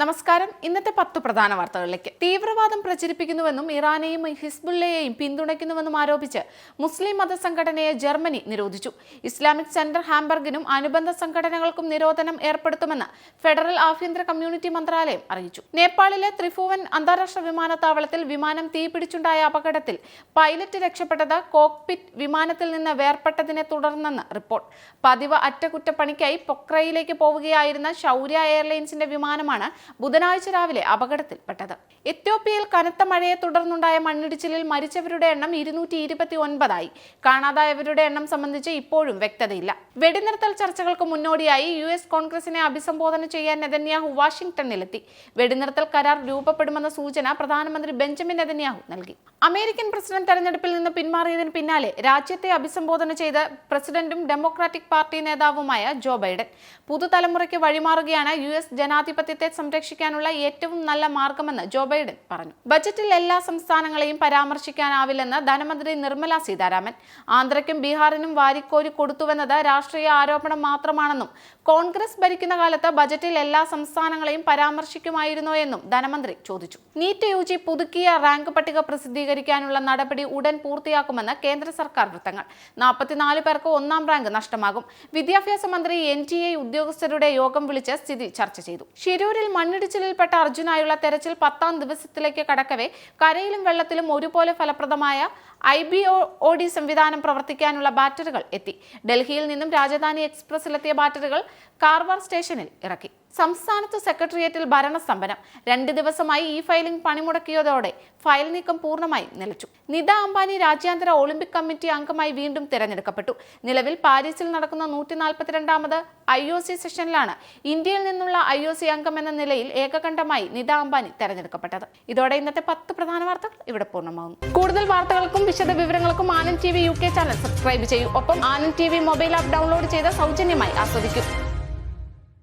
നമസ്കാരം. ഇന്നത്തെ 10 പ്രധാന വാർത്തകളിലേക്ക്. തീവ്രവാദം പ്രചരിപ്പിക്കുന്നുവെന്നും ഇറാനെയും ഹിസ്ബുള്ളയെയും പിന്തുണയ്ക്കുന്നുവെന്നും ആരോപിച്ച് മുസ്ലിം മതസംഘടനയെ ജർമ്മനി നിരോധിച്ചു. ഇസ്ലാമിക് സെന്റർ ഹാംബർഗിനും അനുബന്ധ സംഘടനകൾക്കും നിരോധനം ഏർപ്പെടുത്തുമെന്ന് ഫെഡറൽ ആഭ്യന്തര കമ്മ്യൂണിറ്റി മന്ത്രാലയം അറിയിച്ചു. നേപ്പാളിലെ ത്രിഭുവൻ അന്താരാഷ്ട്ര വിമാനത്താവളത്തിൽ വിമാനം തീപിടിച്ചുണ്ടായ അപകടത്തിൽ പൈലറ്റ് രക്ഷപ്പെട്ടത് കോക്പിറ്റ് വിമാനത്തിൽ നിന്ന് വേർപെട്ടതിനെ തുടർന്നെന്ന് റിപ്പോർട്ട്. പതിവ് അറ്റകുറ്റപ്പണിക്കായി പൊക്രയിലേക്ക് പോവുകയായിരുന്ന ശൗര്യ എയർലൈൻസിന്റെ വിമാനമാണ് ബുധനാഴ്ച രാവിലെ അപകടത്തിൽപ്പെട്ടത്. എത്യോപ്യയിൽ കനത്ത മഴയെ തുടർന്നുണ്ടായ മണ്ണിടിച്ചിലിൽ മരിച്ചവരുടെ എണ്ണം 229ആയി. കാണാതായവരുടെ എണ്ണം സംബന്ധിച്ച് ഇപ്പോഴും വ്യക്തതയില്ല. വെടിനിർത്തൽ ചർച്ചകൾക്ക് മുന്നോടിയായി US കോൺഗ്രസിനെ അഭിസംബോധന ചെയ്യാൻ നെതന്യാഹു വാഷിംഗ്ടണിലെത്തി. വെടിനിർത്തൽ കരാർ രൂപപ്പെടുമെന്ന സൂചന പ്രധാനമന്ത്രി ബെഞ്ചമിൻ നെതന്യാഹു നൽകി. അമേരിക്കൻ പ്രസിഡന്റ് തെരഞ്ഞെടുപ്പിൽ നിന്ന് പിന്മാറിയതിന് പിന്നാലെ രാജ്യത്തെ അഭിസംബോധന ചെയ്ത പ്രസിഡന്റും ഡെമോക്രാറ്റിക് പാർട്ടി നേതാവുമായ ജോ ബൈഡൻ പുതുതലമുറയ്ക്ക് വഴിമാറുകയാണ് US ജനാധിപത്യത്തെ സംരക്ഷിക്കാനുള്ള ഏറ്റവും നല്ല മാർഗമെന്ന് ജോ ബൈഡൻ പറഞ്ഞു. ബജറ്റിൽ എല്ലാ സംസ്ഥാനങ്ങളെയും പരാമർശിക്കാനാവില്ലെന്ന് ധനമന്ത്രി നിർമ്മല സീതാരാമൻ. ആന്ധ്രയ്ക്കും ബീഹാറിനും വാരിക്കോരി കൊടുത്തുവെന്നത് രാഷ്ട്രീയ ആരോപണം മാത്രമാണെന്നും കോൺഗ്രസ് ഭരിക്കുന്ന കാലത്ത് ബജറ്റിൽ എല്ലാ സംസ്ഥാനങ്ങളെയും പരാമർശിക്കുമായിരുന്നോ എന്നും ധനമന്ത്രി ചോദിച്ചു. നീറ്റ് UG പുതുക്കിയ റാങ്ക് പട്ടിക പ്രസിദ്ധീകരിക്കാനുള്ള നടപടി ഉടൻ പൂർത്തിയാക്കുമെന്ന് കേന്ദ്ര സർക്കാർ വൃത്തങ്ങൾ. 44 പേർക്ക് 1ാം റാങ്ക് നഷ്ടമാകും. വിദ്യാഭ്യാസ മന്ത്രി NTA ഉദ്യോഗസ്ഥരുടെ യോഗം വിളിച്ച് സ്ഥിതി ചർച്ച ചെയ്തു. ഷിരൂരിൽ മണ്ണിടിച്ചിലിൽപ്പെട്ട അർജുനായുള്ള തെരച്ചിൽ 10ാം ദിവസത്തിലേക്ക് കടക്കവേ കരയിലും വെള്ളത്തിലും ഒരുപോലെ ഫലപ്രദമായ IBOD സംവിധാനം പ്രവർത്തിക്കാനുള്ള ബാറ്ററികൾ എത്തി. ഡൽഹിയിൽ നിന്നും രാജധാനി എക്സ്പ്രസിലെത്തിയ ബാറ്ററികൾ കാർവാർ സ്റ്റേഷനിൽ ഇറക്കി. സംസ്ഥാനത്ത് സെക്രട്ടേറിയറ്റിൽ ഭരണസ്തംഭനം. 2 ദിവസമായി ഫയലിംഗ് പണിമുടക്കിയതോടെ ഫയൽ നീക്കം പൂർണ്ണമായി നിലച്ചു. നിത അംബാനി രാജ്യാന്തര ഒളിമ്പിക് കമ്മിറ്റി അംഗമായി വീണ്ടും തിരഞ്ഞെടുക്കപ്പെട്ടു. നിലവിൽ പാരീസിൽ നടക്കുന്ന 142ാമത് IOC സെഷനിലാണ് ഇന്ത്യയിൽ നിന്നുള്ള IOC അംഗം എന്ന നിലയിൽ ഏകകണ്ഠമായി നിത അംബാനി തെരഞ്ഞെടുക്കപ്പെട്ടത്. ഇതോടെ ഇന്നത്തെ 10 പ്രധാന വാർത്തകൾ ഇവിടെ പൂർണ്ണമാകുന്നു. കൂടുതൽ വാർത്തകൾക്കും വിശദ വിവരങ്ങൾക്കും Anand TV UK channel subscribe ചെയ്യൂ. ഒപ്പം Anand TV mobile app download ചെയ്ത് സൗജന്യമായി ആസ്വദിക്കൂ.